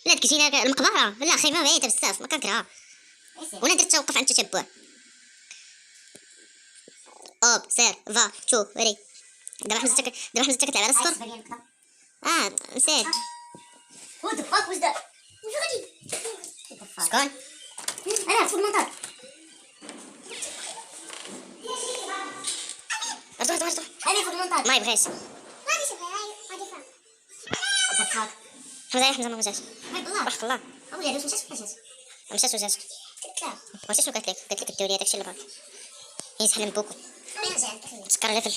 لا ديك جينا المقبره لا خيمه بعيده بزاف ما كنكرهها وانا درت توقف عند التتبع اوب سير فا شوف وري دابا حمزه كتلعب على الصفر نسيت وات ذا فاك واز ذات شكون انا فوق المنطاد ارجع هذه فوق المنطاد ما يبغيش غادي شوفها غادي فاهم وات ذا فاك حمزه ما جاش والله وحق الله اولي هذا مشات ولا جات مشات وجات لا واش شنو قالت لك الدوريه داكشي اللي بغات يسحل بوكو تسكر على فل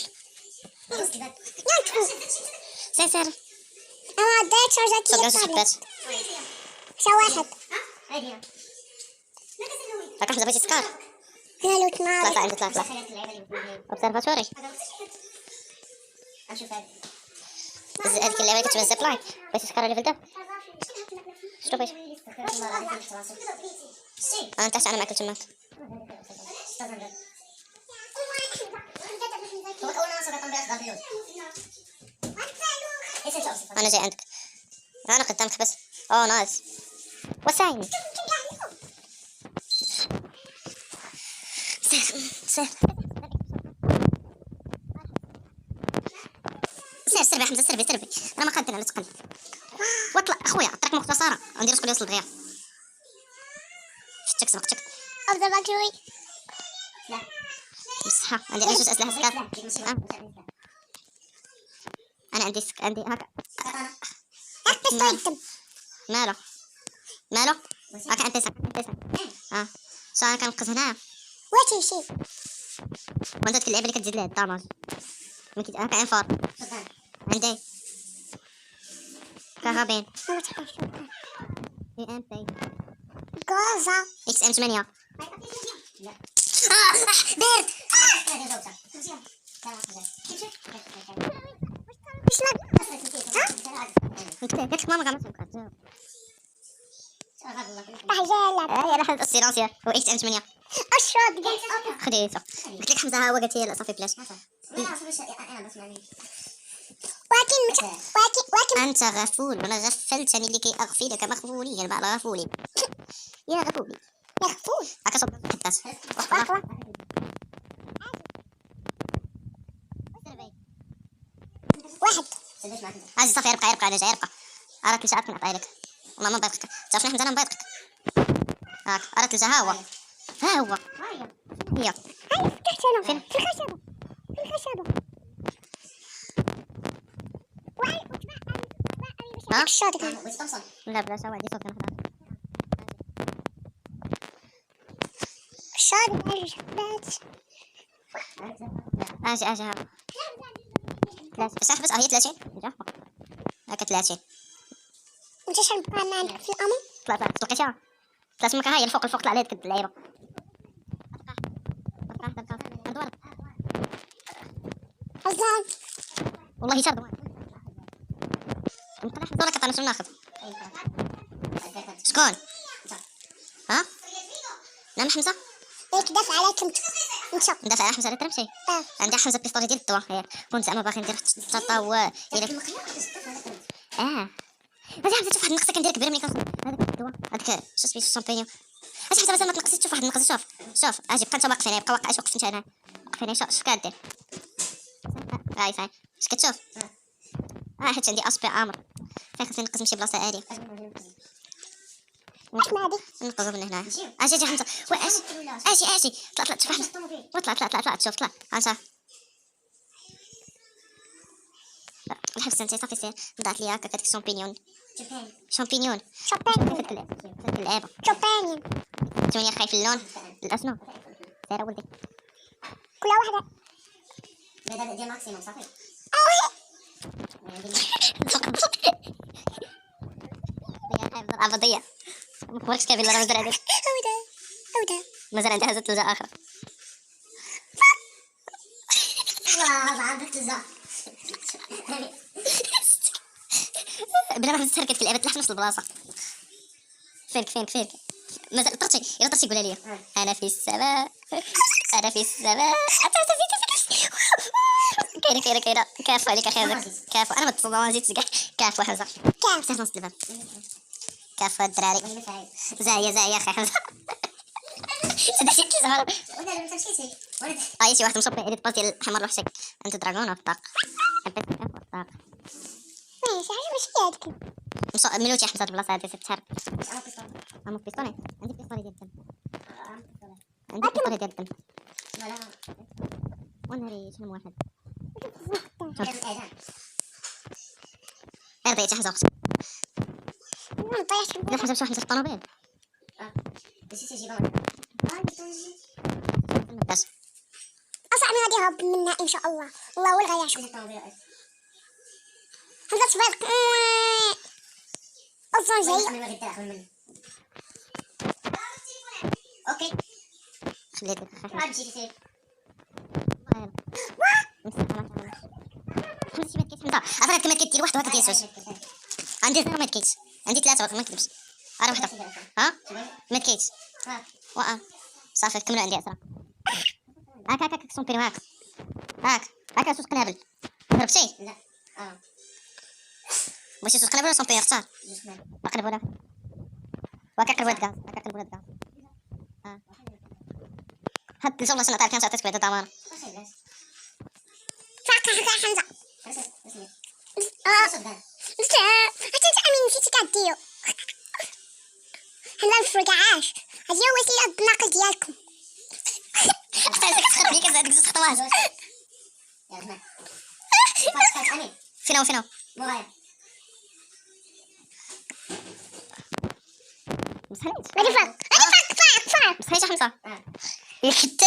سير انا ديت شارجات صدق الحبات شا واحد هادي راك حمزه بغيتي تسكر انا لو تناضي طلع عندي طلع اوبسيرفاتوري اشوف هذا هذيك اللعبه كتبان زيب لاين بغيتي تسكر على ليفل داب شنو بغيتي انت انا معك تماك انا جاي عندك انا قدامك بس نايس وساين سير بحمزه سربي انا ما قادر على تقل واطلع اخويا الطريق مختصره ندير شكون يوصل دغيا شتك سبقتك افضل باكلوي لا بصحة عندي انا جوج اسلحه سكار انا عندي هكا مالو هكا عندي ساعه شو انا كنقز هنايا واتي شي وانت ديك اللعبه اللي كتزيد لها الداماج هكا انفار عندي كهربين ام بي غازا اكس ام 8 بيرد قلت لك ماما قامت تجاوب راح يلعب يا راح السيلانسيا هو اكس ام 8 اشرب خديته قلت لك حمزه ها هو قالت هي لا صافي بلاش ولكن انت غفول وانا غفلتني لكي اغفلك مغفوليا بعد غفولي يا غفولي يغفول هكا صوب الحداث واحد عايز صافي يربقى انا جاي يربقى اراك لجا كنعطيه لك والله ما نبيضك تعرف شنو حمزه انا نبيضك هاك اراك لجا ها هو هي تحت هنا فين؟ في الخشبة ها؟ الشاطئ لا بلا سوا دي صوت خلاص الشاطئ اجي ها 3 بس احبس هي 30 هاكا 30 انت شنو بقى معنا في الامر طلع لقيتها طلعت مكا هاي الفوق طلع عليها ديك اللعيبه غزال والله شاد نقدر نحضر لك انا شنو ناخذ شكون ها نعم حمزه ياك دافع عليك انت ندافع على حمزه لا تمشي عندي حمزه بيستولي ديال الدواء هي كنت زعما باغي ندير تطاو الى هذا حمزه تشوف واحد النقصه كندير كبيره ملي كناخذ هذاك الدواء هذاك شو سميتو الشامبينيون اش حتى مازال ما تنقصيش تشوف واحد النقص شوف اجي بقى انت واقف هنا بقى واقع اش وقفت انت هنا واقف هنا شوف كدير هاي فاين اش كتشوف حيت عندي اسبي امر خصني نقص نمشي بلاصه عاليه واش ما هادي نقص من هنا اجي حمزه اجي طلع شوف حمزه طلع شوف طلع انت الحبس انت صافي سير ضاعت لي هكا كديك شامبينيون شوبينيون في اللعبه شوبينيون توني خايف اللون الاسنان سير ولدي كل واحدة هذا ديال ماكسيموم صافي يا خايف ضربه ضيع مخبركش كيف اللي راه مزرعه هذيك هودا مازال عندها هزت لجا اخر الله عندك تزا بلا ما تسركت في اللعبه تلحق نفس البلاصه فينك مازال طرتي الا طرتي قولها لي انا في السماء كاين كاين كاين كافو عليك اخي هذاك كافو انا ما زيدتش كاع كافو حمزه كاف سير نص الباب كافو الدراري زاهيه اخي حمزه سداشي زهر ولا ما مشيتي ولا اي شي واحد مصب هذه ديال الحمر روح شك انت دراغون وطاق حبيت كافو وطاق ماشي عجبك يدك ملوتي حمزه البلاصه هذه تتهرب انا بيستون عمو بيستوني عندي بيستوني ديال الدم لا عندي بيستوني ديال الدم لا ونهاري شنو واحد هذا الاذان ارضيتي حمزه اختي ما طيحت لا حمزه شو حمزه الطوموبيل نسيت اجيبها بس اصعب ما غادي يهرب منها ان شاء الله الله هو اللي غيعشق هذا صبرك اصلا جاي اوكي خليتك عاد جيتي حمزه شي مات كيس حمزه عرفت كي مات كيت واحد واحد كيسوس عندي 0 مات كيس عندي 3 ما نكذبش انا وحده ها مات كيس واه صافي كملوا عندي 10 هاك سومبيري هاك سوس قنابل هربتي لا بغيتي سوس قنابل ولا سومبيري اختار قنبله وهاك قنبله غاز هاد الجمله شنو تعرف كان عطيتك بعدا ضمان فاكهة حمزة حتى امين نسيتي كديرو هلا الفرقعاش هذه هو وسيلة النقل ديالكم حتى اذا كتخرب ليك هذيك زوج خطوات يا جماعة امين فينو مورايا مسحيت غادي فاك مسحيت حمزه يكتب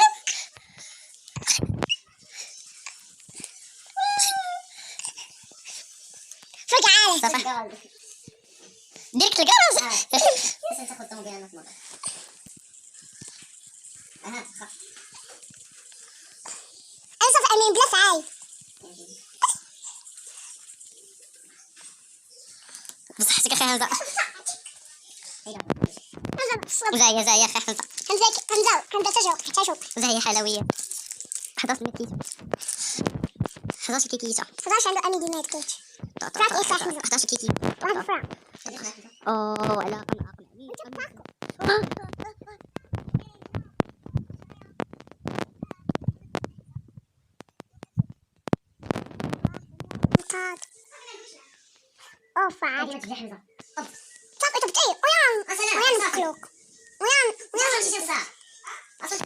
فرقعاش صافي ديرك الكراز بس تاخذ طوموبيل انا في المطار انا صافي امين بلا فعاي بصحتك اخي حمزه حمزة زاهيه اخي حمزه حمزة تشوف زاهيه حلويه 11 كيكيته 11 كيكيته 11 عنده امين ديما كيت فراك ايه صح 11 كيكي واحد فراك اوه لا اوف عاد صافي تبتي ويان مخلوق ويان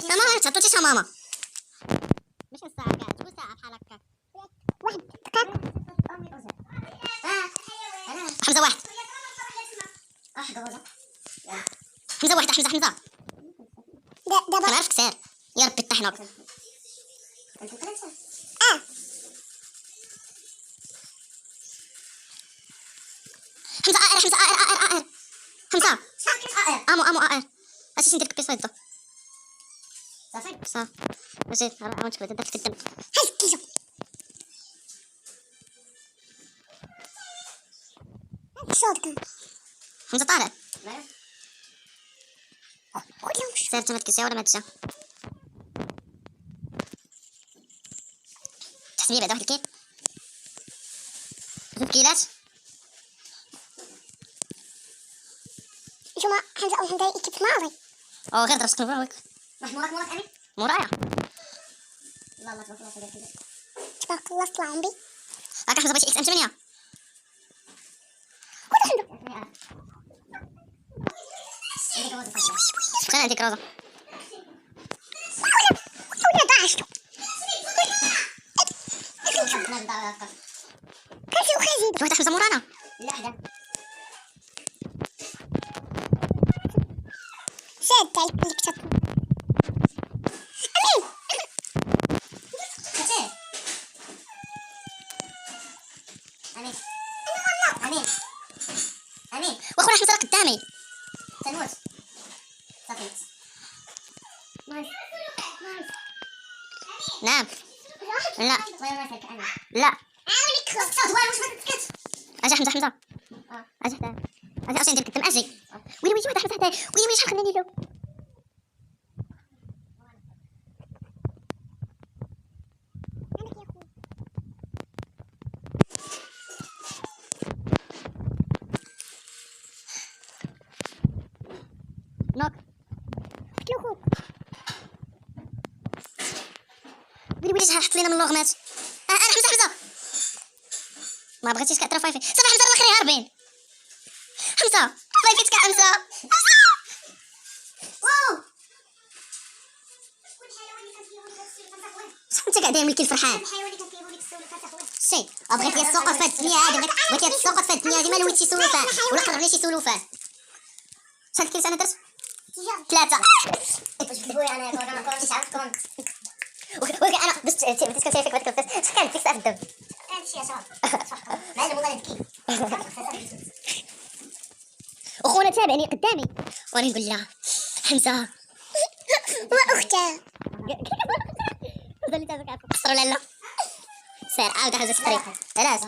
ماما ما تعطوتيش ماما ماشي الساعه كاع تقول ساعه بحال هكا واحد دقيقة حمزه واحد حمزه دابا كنعرفك سير يا ربي طحنوك حمزه ار حمزه امو ار اش ندير كبيس فيدو صافي ماشي راه وانت درت في الدم هاي كيشو صوتك حمزه طالع كلهم سير انت ما تكسي ولا ما تجا تحسبي بعدا واحد الكيل زوج كيلات نتوما حمزة أو حمزة إيكيب ماضي او غير ضربتك نبراوك موراك أمين مورايا الله تبارك الله تبارك الله طلع عمري هاكا حمزه بغيتي اكس ام 8 بقينا عندك روزا ولا ضاعشتو كان فيه خزيد واحد حمزه مورانا زاد تاع اللي كتبت واخويا حمزه راه قدامي تنوت صافي نعم لا لا عاونك خص واش ما تسكت اجي حمزه اجي اجي ندير الدم اجي ويلي واحد حمزه ويلي شحال خليني له نوك قتلوا خوك. قولي بلي شحال حط لينا من اللغمات. انا حمزه ما بغيتيش كتر فايفي صافي. حمزه الاخرين هاربين. حمزه الله يفيتك حمزه. واو شحال انت قاعد ملكي الفرحان شي بغيت لي السوق في هاد الدنيا هادي. بغيت لي السوق في هاد الدنيا هادي ما لويت شي سولوفان ولا قررني شي سولوفان. شحال كيلو انا درت 3. واش كتبوا انا كنت عارف كنت ولكن انا باش بديت كنت فيك بديك كنت كانت ديك الساعه في الدم. هادشي صافي معلم والله نبكي. اخونا تابعني قدامي وانا نقول له حمزه واختها اللي تابعك عارفه قصر ولا لا. سير عاود حاجه تطري علاش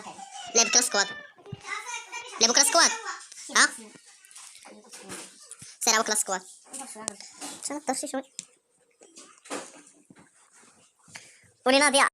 لا بكره سكواد. لا بكره سكواد ها سير بكره سكواد. شنو طرشي شوي ولي ناضيه